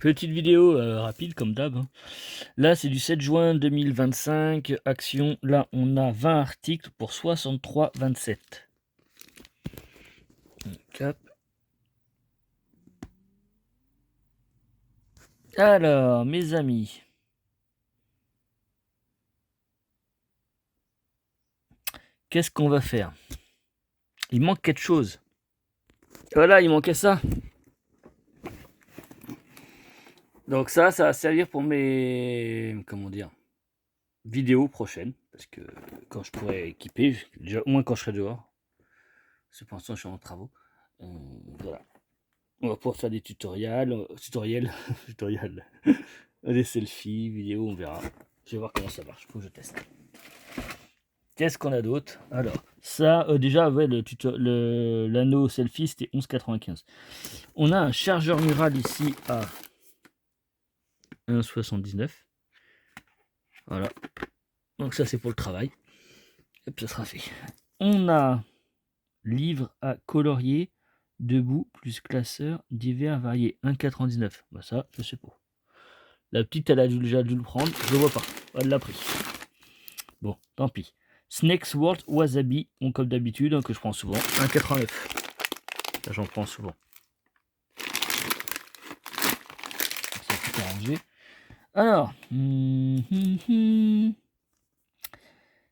Petite vidéo rapide comme d'hab. Hein. Là, c'est du 7 juin 2025. Action. Là, on a 20 articles pour 63,27. Cap. Alors, mes amis. Qu'est-ce qu'on va faire? Il manque quelque chose. Voilà, il manquait ça. Donc ça va servir pour mes... Comment dire? Vidéos prochaines. Parce que quand je pourrai équiper, déjà au moins quand je serai dehors. Parce que pour l'instant, je suis en travaux. Voilà. On va pouvoir faire des tutoriels, des selfies, vidéos, on verra. Je vais voir comment ça marche, faut que je teste. Qu'est-ce qu'on a d'autre? Alors, ça, déjà, ouais, l'anneau selfie, c'était 11,95. On a un chargeur mural ici à 1,79. Voilà. Donc ça, c'est pour le travail. Hop, ça sera fait. On a livre à colorier, debout, plus classeur, divers, variés, 1,99. Bah ça, je sais pas. La petite, elle a déjà dû le prendre. Je le vois pas. Elle l'a pris. Bon, tant pis. Snakes World Wasabi, comme d'habitude, hein, que je prends souvent. 1,89. Ça, j'en prends souvent. Ça, tout arrangé. Alors.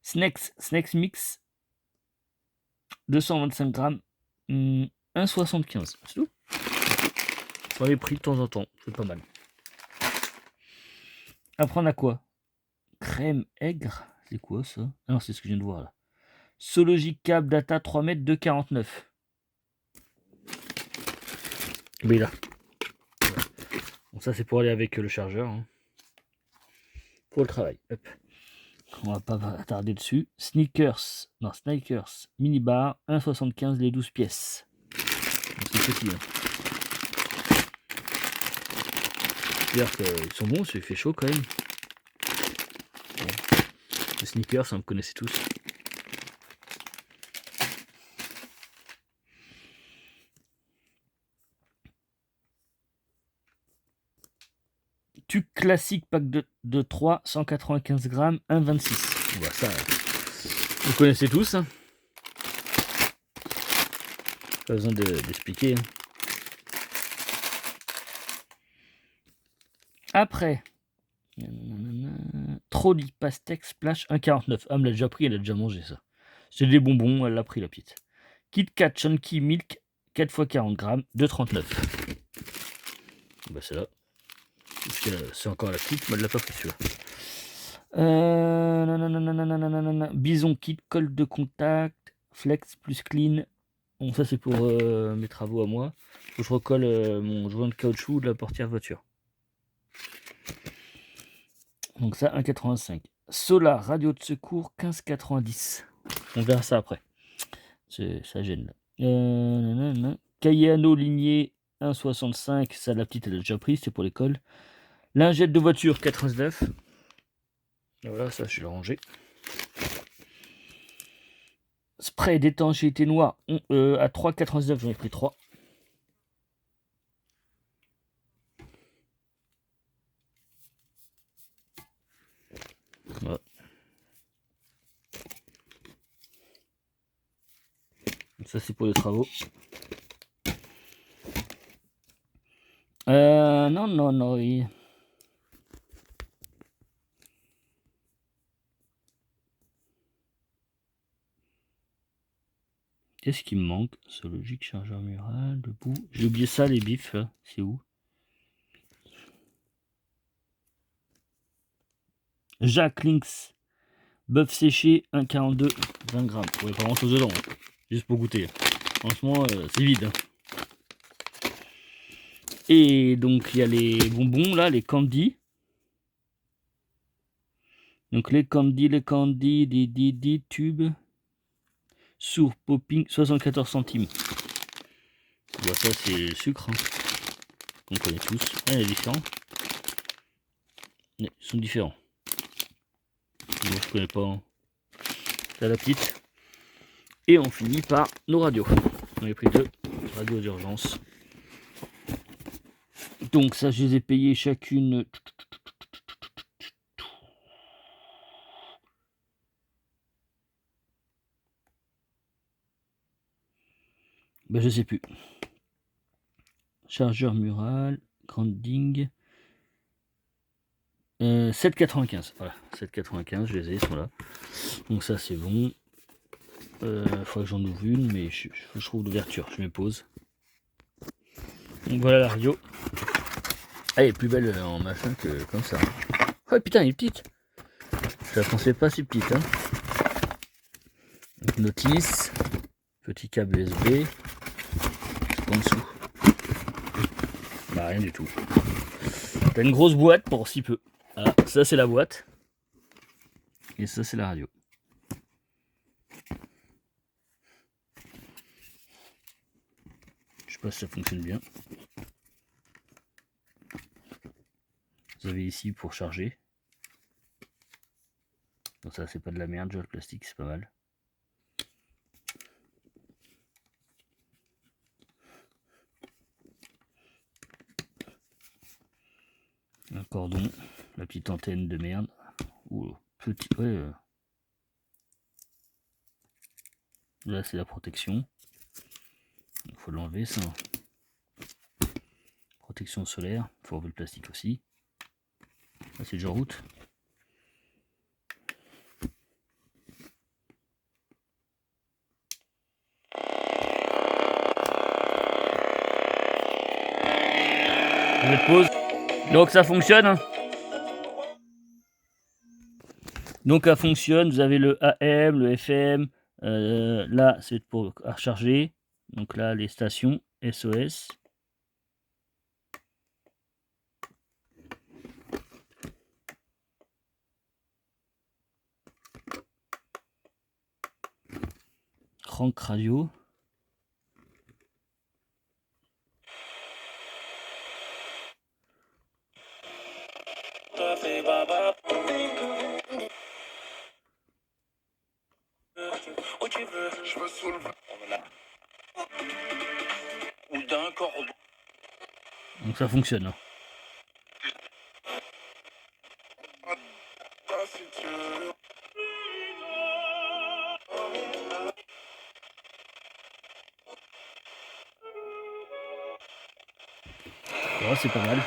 Snakes Mix. 225 grammes. 1,75. C'est tout. Sur les prix de temps en temps. C'est pas mal. Après, on a quoi? Crème aigre. C'est quoi ça? Ah non, c'est ce que je viens de voir là. Sologic Cable Data 3 mètres 2,49. Mais là. Bon, ça, c'est pour aller avec le chargeur. Hein. Pour le travail. Hop. On va pas attarder dessus. Sneakers minibar 1,75 les 12 pièces. C'est petit. Hein. C'est-à-dire qu'ils sont bons, il fait chaud quand même. Bon. Les sneakers, ça me connaissez tous. Tuc classique pack de 3, 195 grammes, 1,26. Voilà, ça, vous connaissez tous. Hein. Pas besoin d'expliquer. Hein. Après, Trolli Pastèque Splash 1,49. Ah, me l'a déjà pris, elle a déjà mangé ça. C'est des bonbons, elle l'a pris la petite. Kit Kat Chunky Milk 4 x 40 grammes, 2,39. Bah c'est là. C'est encore la petite, mais elle l'a pas pris celui-là. Bison Kit colle de contact, flex plus clean. Bon, ça c'est pour mes travaux à moi. Faut que je recolle mon joint de caoutchouc de la portière voiture. Donc ça 1,85. Solar radio de secours 15,90. On verra ça après. Ça gêne là. Cayano lignée 1,65. Ça la petite elle a déjà pris, c'est pour l'école. Lingette de voiture 99. Voilà, ça je l'ai rangé. Spray d'étanchéité noire à 3,99. J'en ai pris 3. Voilà. Ça c'est pour les travaux. Non. Oui. Qu'est-ce qui me manque? Ce logique chargeur mural, debout. J'ai oublié ça, les bifs. C'est où? Jacques Lynx. Bœuf séché, 1,42, 20 grammes. Il n'y a pas grand chose dedans. Hein. Juste pour goûter. Franchement, c'est vide. Hein. Et donc, il y a les bonbons, là, les candy. Donc, les candy, des tubes. Sourd popping, 74 centimes. Bon, ça, c'est le sucre. Hein. On connaît tous. Ah, il est différent. Ils sont différents. Moi, je connais pas. Hein. Là, la petite. Et on finit par nos radios. On a pris 2 radios d'urgence. Donc ça, je les ai payées chacune. Ben, je sais plus. Chargeur mural, grounding. 7,95. Voilà, 7,95, je les ai, ils sont là. Donc ça, c'est bon. Faudrait que j'en ouvre une, mais je trouve l'ouverture. Je me pose. Donc voilà la radio. Elle est plus belle en machin que comme ça. Oh putain, elle est petite. Je la pensais pas si petite. Hein. Donc, notice. Petit câble USB. En dessous. Bah rien du tout. T'as une grosse boîte pour si peu. Voilà, ça c'est la boîte. Et ça c'est la radio. Je sais pas si ça fonctionne bien. Vous avez ici pour charger. Donc ça c'est pas de la merde, le plastique c'est pas mal. Un cordon, la petite antenne de merde. Ou petit. Ouais. Là c'est la protection. Il faut l'enlever ça. Protection solaire, il faut enlever le plastique aussi. Là c'est déjà en route. Je vais pause. Donc ça fonctionne. Hein. Donc ça fonctionne, vous avez le AM, le FM, là c'est pour recharger, donc là les stations SOS. Crank radio. Donc ça fonctionne. Hein. Voilà, c'est pas mal.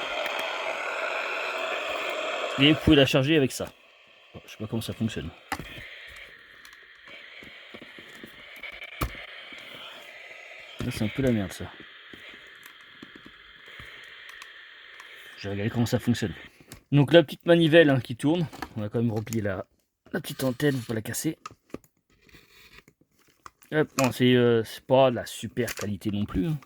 Et vous pouvez la charger avec ça. Bon, je sais pas comment ça fonctionne. Là c'est un peu la merde ça. Je vais regarder comment ça fonctionne. Donc la petite manivelle hein, qui tourne. On va quand même replier la petite antenne pour la casser. Bon, c'est pas de la super qualité non plus. Hein.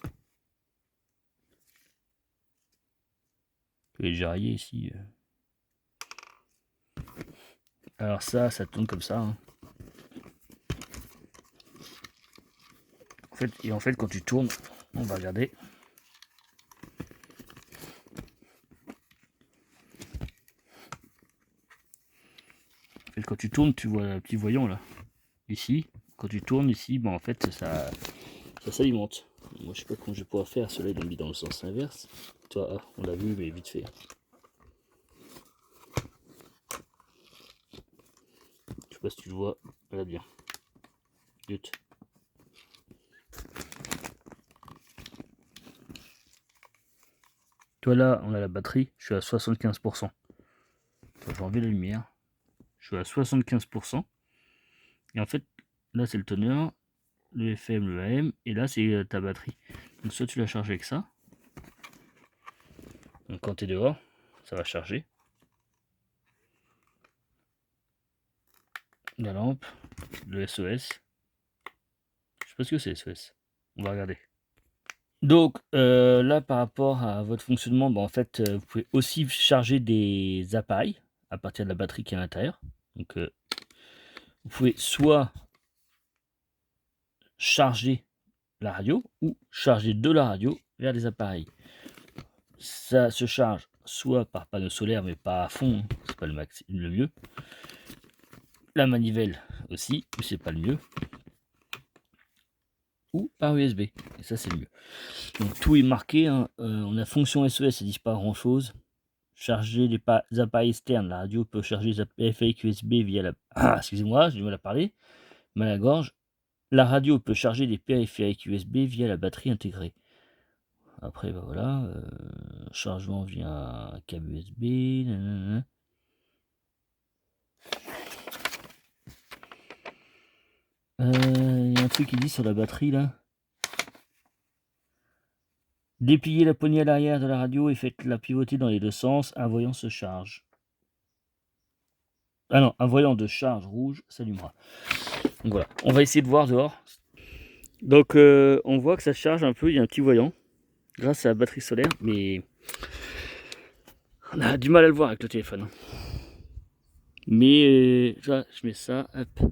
Les jarriers ici. Alors ça tourne comme ça. Hein. En fait, quand tu tournes, on va regarder. En fait, quand tu tournes, tu vois le petit voyant là. Ici, quand tu tournes ici, en fait, ça s'alimente. Moi, je sais pas comment je vais pouvoir faire. Celui-là, il est mis dans le sens inverse. Toi, on l'a vu, mais vite fait. Je sais pas si tu le vois. Voilà bien. Zut. Toi là, on a la batterie. Je suis à 75%. J'ai enlevé la lumière. Je suis à 75%. Et en fait, là, c'est le teneur, le FM, le AM. Et là, c'est ta batterie. Donc, soit tu la charges avec ça. Donc, quand tu es dehors, ça va charger. La lampe, le SOS. Je sais pas ce que c'est SOS. On va regarder. Donc là par rapport à votre fonctionnement, en fait vous pouvez aussi charger des appareils à partir de la batterie qui est à l'intérieur. Donc vous pouvez soit charger la radio ou charger de la radio vers des appareils. Ça se charge soit par panneau solaire mais pas à fond, hein, c'est pas le mieux. La manivelle aussi, mais c'est pas le mieux. ou par USB. Et ça, c'est mieux. Donc tout est marqué, hein. On a fonction SOS, ça dit pas grand chose. Charger les appareils externes. La radio peut charger les périphériques USB via la... Ah, excusez-moi, j'ai du mal à parler. Mal à la gorge. La radio peut charger les périphériques USB via la batterie intégrée. Après, bah voilà. Chargement via câble USB. Nanana. Il y a un truc qui dit sur la batterie là. Dépliez la poignée à l'arrière de la radio et faites-la pivoter dans les deux sens. Un voyant se charge. Ah non, un voyant de charge rouge s'allumera. Donc voilà, on va essayer de voir dehors. Donc on voit que ça charge un peu, il y a un petit voyant grâce à la batterie solaire, mais on a du mal à le voir avec le téléphone. Mais ça, je mets ça, hop.